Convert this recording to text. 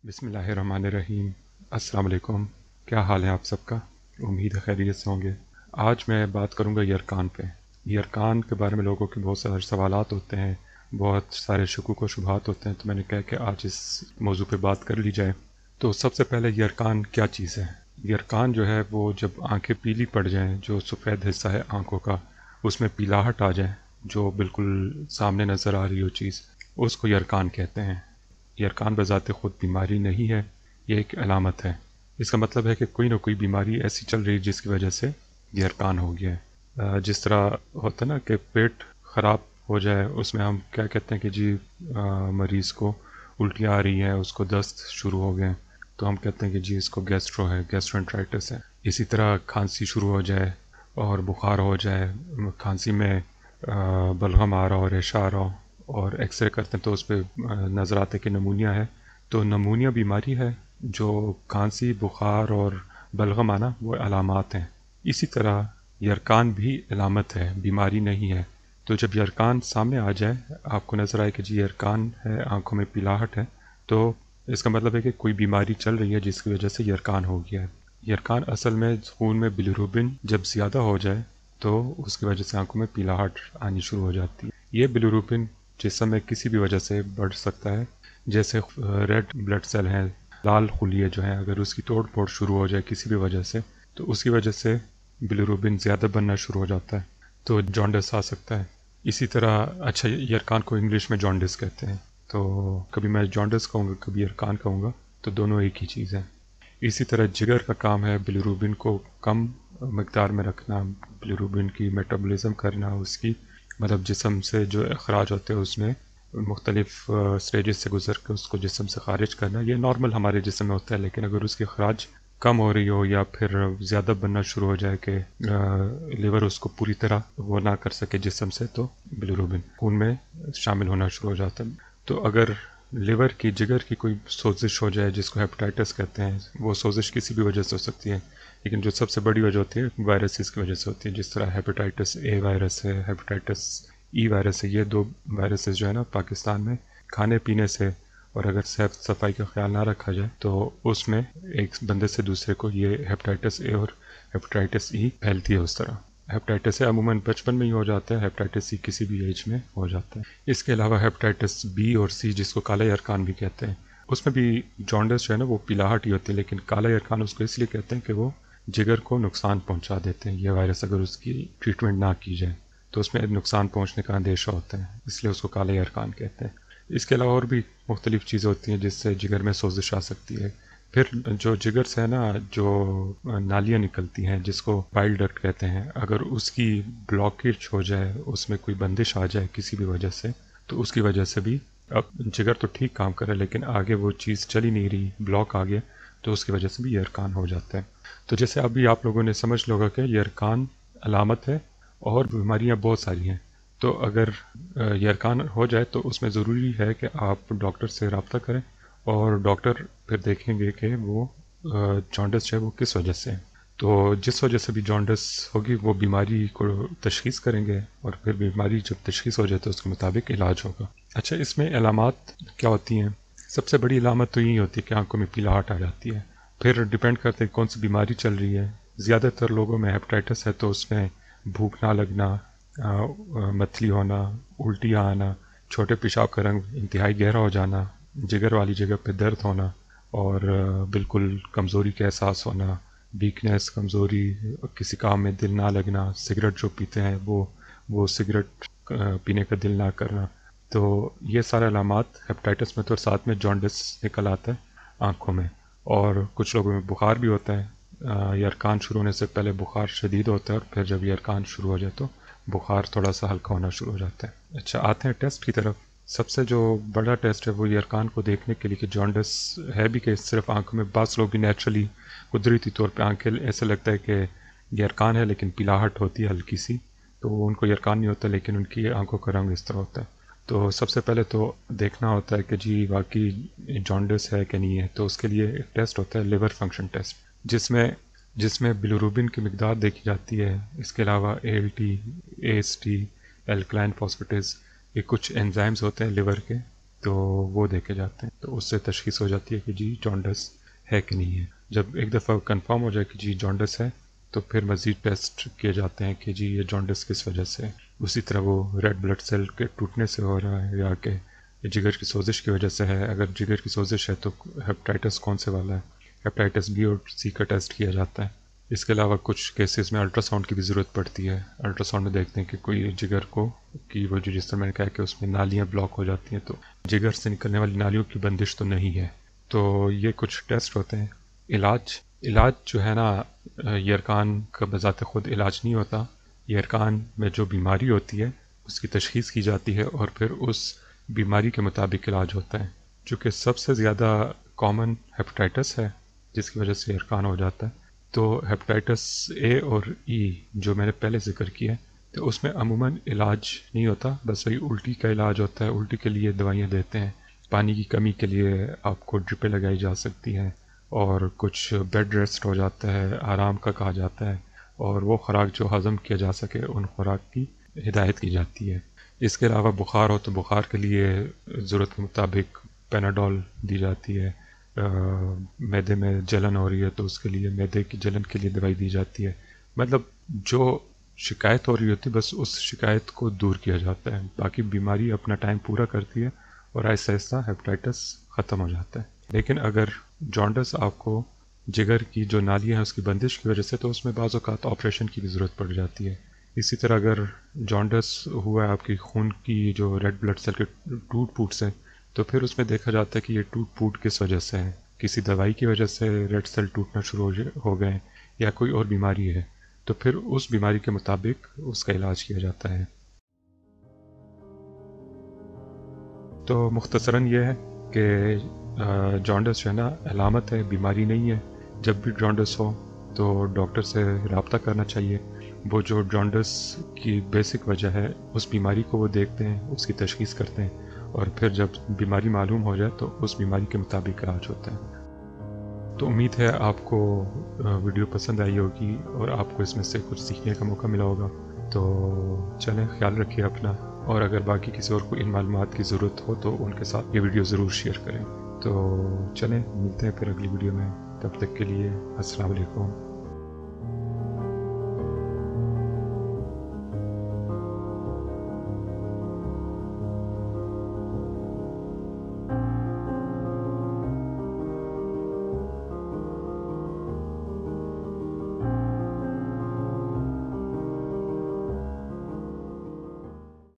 بسم اللہ الرحمن الرحیم۔ السلام علیکم، کیا حال ہے آپ سب کا؟ امید ہے خیریت سے ہوں گے۔ آج میں بات کروں گا یرکان پہ۔ یرکان کے بارے میں لوگوں کے بہت سارے سوالات ہوتے ہیں، بہت سارے شکوک و شبہات ہوتے ہیں، تو میں نے کہا کہ آج اس موضوع پہ بات کر لی جائے۔ تو سب سے پہلے یرکان کیا چیز ہے؟ یرکان جو ہے وہ جب آنکھیں پیلی پڑ جائیں، جو سفید حصہ ہے آنکھوں کا اس میں پیلاہٹ آ جائے، جو بالکل سامنے نظر آ رہی ہو چیز، اس کو یرکان کہتے ہیں۔ یرکان بذات خود بیماری نہیں ہے، یہ ایک علامت ہے۔ اس کا مطلب ہے کہ کوئی نہ کوئی بیماری ایسی چل رہی ہے جس کی وجہ سے یرکان ہو گیا ہے۔ جس طرح ہوتا ہے نا کہ پیٹ خراب ہو جائے، اس میں ہم کیا کہتے ہیں کہ جی مریض کو الٹیاں آ رہی ہیں، اس کو دست شروع ہو گئے، تو ہم کہتے ہیں کہ جی اس کو گیسٹرو ہے، گیسٹرنٹرائٹس ہے۔ اسی طرح کھانسی شروع ہو جائے اور بخار ہو جائے، کھانسی میں بلغم آ رہا ہو، ریشہ آ رہا ہو، اور ایکس رے کرتے ہیں تو اس پہ نظر آتا ہے کہ نمونیا ہے، تو نمونیا بیماری ہے۔ جو کھانسی، بخار اور بلغم آنا وہ علامات ہیں۔ اسی طرح یرکان بھی علامت ہے، بیماری نہیں ہے۔ تو جب یرکان سامنے آ جائے، آپ کو نظر آئے کہ جی یرکان ہے، آنکھوں میں پیلاہٹ ہے، تو اس کا مطلب ہے کہ کوئی بیماری چل رہی ہے جس کی وجہ سے یرکان ہو گیا ہے۔ یرکان اصل میں خون میں بلیروبن جب زیادہ ہو جائے تو اس کی وجہ سے آنکھوں میں پیلاہٹ آنی شروع ہو جاتی ہے۔ یہ بلیروبن جسم میں کسی بھی وجہ سے بڑھ سکتا ہے، جیسے ریڈ بلڈ سیل ہیں، لال خلیے جو ہیں، اگر اس کی توڑ پھوڑ شروع ہو جائے کسی بھی وجہ سے، تو اس کی وجہ سے بلیروبن زیادہ بننا شروع ہو جاتا ہے، تو جانڈس آ سکتا ہے۔ اسی طرح اچھا، یرکان کو انگلش میں جانڈس کہتے ہیں، تو کبھی میں جانڈس کہوں گا، کبھی یرکان کہوں گا، تو دونوں ایک ہی چیز ہے۔ اسی طرح جگر کا کام ہے بلیروبن کو کم مقدار میں رکھنا، بلیروبن کی میٹابولزم کرنا، اس کی مطلب جسم سے جو اخراج ہوتے ہیں اس میں مختلف سٹیجز سے گزر کے اس کو جسم سے خارج کرنا۔ یہ نارمل ہمارے جسم میں ہوتا ہے، لیکن اگر اس کی اخراج کم ہو رہی ہو یا پھر زیادہ بننا شروع ہو جائے کہ لیور اس کو پوری طرح وہ نہ کر سکے جسم سے، تو بلیروبن خون میں شامل ہونا شروع ہو جاتا ہے۔ تو اگر لیور کی، جگر کی کوئی سوزش ہو جائے جس کو ہیپاٹائٹس کہتے ہیں، وہ سوزش کسی بھی وجہ سے ہو سکتی ہے، لیکن جو سب سے بڑی وجہ ہوتی ہے وائرسز کی وجہ سے ہوتی ہے، جس طرح ہیپاٹائٹس اے وائرس ہے، ہیپاٹائٹس ای وائرس ہے۔ یہ دو وائرسز جو ہے نا پاکستان میں کھانے پینے سے اور اگر صفائی کا خیال نہ رکھا جائے تو اس میں ایک بندے سے دوسرے کو یہ ہیپاٹائٹس اے اور ہیپاٹائٹس ای پھیلتی ہے۔ اس طرح ہیپاٹائٹس اے عموماً بچپن میں ہی ہو جاتا ہے، ہیپاٹائٹس ای کسی بھی ایج میں ہو جاتا ہے۔ اس کے علاوہ ہیپاٹائٹس بی اور سی، جس کو کالا یرکان بھی کہتے ہیں، اس میں بھی جانڈس جو ہے نا وہ پیلاہٹ ہی ہوتی ہے، لیکن کالا یرکان اس کو اس لیے کہتے ہیں کہ وہ جگر کو نقصان پہنچا دیتے ہیں۔ یہ وائرس اگر اس کی ٹریٹمنٹ نہ کی جائے تو اس میں نقصان پہنچنے کا اندیشہ ہوتا ہے، اس لیے اس کو کالا یرکان کہتے ہیں۔ اس کے علاوہ اور بھی مختلف چیزیں ہوتی ہیں جس سے جگر میں سوزش آ سکتی ہے۔ پھر جو جگر سے ہے نا، جو نالیاں نکلتی ہیں جس کو بائل ڈکٹ کہتے ہیں، اگر اس کی بلاکیج ہو جائے، اس میں کوئی بندش آ جائے کسی بھی وجہ سے، تو اس کی وجہ سے بھی اب جگر تو ٹھیک کام کرے لیکن آگے وہ چیز چل ہی نہیں رہی، بلاک آ گیا، تو اس کی وجہ سے بھی یرکان ہو جاتا ہے۔ تو جیسے ابھی آپ لوگوں نے سمجھ لوگا کہ یرکان علامت ہے اور بیماریاں بہت ساری ہیں، تو اگر یرکان ہو جائے تو اس میں ضروری ہے کہ آپ ڈاکٹر سے رابطہ کریں، اور ڈاکٹر پھر دیکھیں گے کہ وہ جانڈس ہے وہ کس وجہ سے ہے۔ تو جس وجہ سے بھی جانڈس ہوگی وہ بیماری کو تشخیص کریں گے، اور پھر بیماری جب تشخیص ہو جائے تو اس کے مطابق علاج ہوگا۔ اچھا، اس میں علامات کیا ہوتی ہیں؟ سب سے بڑی علامت تو یہی ہوتی ہے کہ آنکھوں میں پیلاہٹ آ جاتی ہے۔ پھر ڈیپینڈ کرتے ہیں کون سی بیماری چل رہی ہے۔ زیادہ تر لوگوں میں ہیپاٹائٹس ہے تو اس میں بھوک نہ لگنا، متلی ہونا، الٹیاں آنا، چھوٹے پیشاب کا رنگ انتہائی گہرا ہو جانا، جگر والی جگہ پہ درد ہونا، اور بالکل کمزوری کا احساس ہونا، ویکنیس، کمزوری، کسی کام میں دل نہ لگنا، سگریٹ جو پیتے ہیں وہ سگریٹ پینے کا دل نہ کرنا، تو یہ سارے علامات ہیپاٹائٹس میں تو ساتھ میں جانڈس نکل آتا ہے آنکھوں میں۔ اور کچھ لوگوں میں بخار بھی ہوتا ہے، یرکان شروع ہونے سے پہلے بخار شدید ہوتا ہے، اور پھر جب یرکان شروع ہو جائے تو بخار تھوڑا سا ہلکا ہونا شروع ہو جاتا ہے۔ اچھا، آتے ہیں ٹیسٹ کی طرف۔ سب سے جو بڑا ٹیسٹ ہے وہ یرکان کو دیکھنے کے لیے کہ جانڈس ہے بھی کہ صرف آنکھوں میں۔ بعض لوگ بھی نیچرلی قدرتی طور پہ آنکھیں ایسے لگتا ہے کہ یرکان ہے لیکن پیلاہٹ ہوتی ہے ہلکی سی، تو ان کو یرکان نہیں ہوتا لیکن ان کی آنکھوں کا رنگ اس طرح ہوتا ہے۔ تو سب سے پہلے تو دیکھنا ہوتا ہے کہ جی واقعی جانڈس ہے کہ نہیں ہے، تو اس کے لیے ایک ٹیسٹ ہوتا ہے لیور فنکشن ٹیسٹ، جس میں بلیروبن کی مقدار دیکھی جاتی ہے۔ اس کے علاوہ A L T, A S T, alkaline phosphatase, یہ کچھ انزائمز ہوتے ہیں لیور کے، تو وہ دیکھے جاتے ہیں، تو اس سے تشخیص ہو جاتی ہے کہ جی جانڈس ہے کہ نہیں ہے۔ جب ایک دفعہ کنفرم ہو جائے کہ جی جانڈس ہے تو پھر مزید ٹیسٹ کیے جاتے ہیں کہ جی یہ جانڈس کس وجہ سے ہے۔ اسی طرح وہ ریڈ بلڈ سیل کے ٹوٹنے سے ہو رہا ہے یا کہ جگر کی سوزش کی وجہ سے ہے۔ اگر جگر کی سوزش ہے تو ہیپاٹائٹس کون سے والا ہے، ہیپاٹائٹس بی اور سی کا ٹیسٹ کیا جاتا ہے۔ اس کے علاوہ کچھ کیسز میں الٹرا ساؤنڈ کی بھی ضرورت پڑتی ہے۔ الٹرا ساؤنڈ میں دیکھتے ہیں کہ کوئی جگر کو کہ وہ جو جس طرح میں نے کہا کہ اس میں نالیاں بلاک ہو جاتی ہیں، تو جگر سے نکلنے والی نالیوں کی بندش تو نہیں ہے۔ تو یہ کچھ ٹیسٹ ہوتے ہیں۔ علاج جو ہے نا، یرکان کا بذات خود علاج نہیں ہوتا۔ یرکان میں جو بیماری ہوتی ہے اس کی تشخیص کی جاتی ہے اور پھر اس بیماری کے مطابق علاج ہوتا ہے۔ چونکہ سب سے زیادہ کامن ہیپاٹائٹس ہے جس کی وجہ سے یرکان ہو جاتا ہے، تو ہیپاٹائٹس اے اور ای جو میں نے پہلے ذکر کیا ہے، تو اس میں عموماً علاج نہیں ہوتا، بس وہی الٹی کا علاج ہوتا ہے۔ الٹی کے لیے دوائیاں دیتے ہیں، پانی کی کمی کے لیے آپ کو ڈرپیں لگائی جا سکتی ہیں، اور کچھ بیڈ ریسٹ ہو جاتا ہے، آرام کا کہا جاتا ہے، اور وہ خوراک جو ہضم کیا جا سکے ان خوراک کی ہدایت کی جاتی ہے۔ اس کے علاوہ بخار ہو تو بخار کے لیے ضرورت کے مطابق پیناڈول دی جاتی ہے۔ معدے میں جلن ہو رہی ہے تو اس کے لیے معدے کی جلن کے لیے دوائی دی جاتی ہے۔ مطلب جو شکایت ہو رہی ہوتی ہے بس اس شکایت کو دور کیا جاتا ہے، باقی بیماری اپنا ٹائم پورا کرتی ہے اور آہستہ آہستہ ہیپاٹائٹس ختم ہو جاتا ہے۔ لیکن اگر جانڈس آپ کو جگر کی جو نالیاں ہیں اس کی بندش کی وجہ سے، تو اس میں بعض اوقات آپریشن کی بھی ضرورت پڑ جاتی ہے۔ اسی طرح اگر جانڈس ہوا ہے آپ کی خون کی جو ریڈ بلڈ سیل کے ٹوٹ پھوٹ سے، تو پھر اس میں دیکھا جاتا ہے کہ یہ ٹوٹ پھوٹ کس وجہ سے ہے، کسی دوائی کی وجہ سے ریڈ سیل ٹوٹنا شروع ہو گئے یا کوئی اور بیماری ہے، تو پھر اس بیماری کے مطابق اس کا علاج کیا جاتا ہے۔ تو مختصراً یہ ہے کہ جانڈس جو ہے نا علامت ہے، بیماری نہیں ہے۔ جب بھی جانڈس ہو تو ڈاکٹر سے رابطہ کرنا چاہیے۔ وہ جو جانڈس کی بیسک وجہ ہے اس بیماری کو وہ دیکھتے ہیں، اس کی تشخیص کرتے ہیں، اور پھر جب بیماری معلوم ہو جائے تو اس بیماری کے مطابق علاج ہوتا ہے۔ تو امید ہے آپ کو ویڈیو پسند آئی ہوگی اور آپ کو اس میں سے کچھ سیکھنے کا موقع ملا ہوگا۔ تو چلیں، خیال رکھیے اپنا، اور اگر باقی کسی اور کو ان معلومات کی ضرورت ہو تو ان کے ساتھ یہ ویڈیو ضرور شیئر کریں۔ تو چلیں، ملتے ہیں پھر اگلی ویڈیو میں، تب تک کے لیے السلام علیکم۔